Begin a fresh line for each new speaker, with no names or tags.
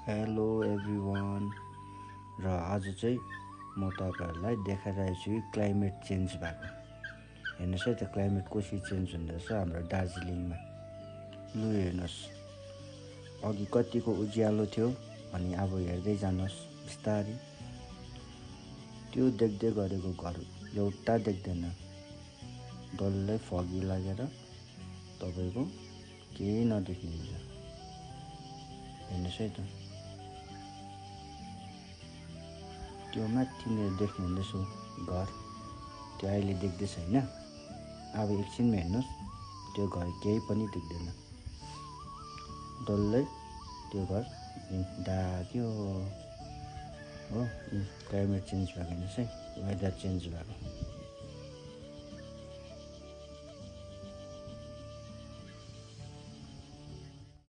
Hello everyone र आज चाहिँ म तपाईहरुलाई देखाइरहेको छु क्लाइमेट चेन्ज भएको। हेर्नुस् है त क्लाइमेट कसरी चेन्ज हुँदैछ हाम्रो दार्जिलिङमा। लु हेर्नुस्, अघि कतिको उज्यालो थियो अनि अब हेर्दै जानुस् बिस्तारै। त्यो देख्दै गरेको घर एउटा देख्दैन, डल्लै फगी लागेर तपाईको केही नदेख्ने हुन्छ। हेर्नुस् है त, त्यो माथिनिर देख्नु हुँदैछ घर, त्यो अहिले देख्दैछ हैन। अब एकछिनमा हेर्नुस्, त्यो घर केही पनि देख्दैन, डल्लै त्यो घर ढाक्यो हो। क्लाइमेट चेन्ज भएको हेर्नुस् है, वेदर चेन्ज भएको।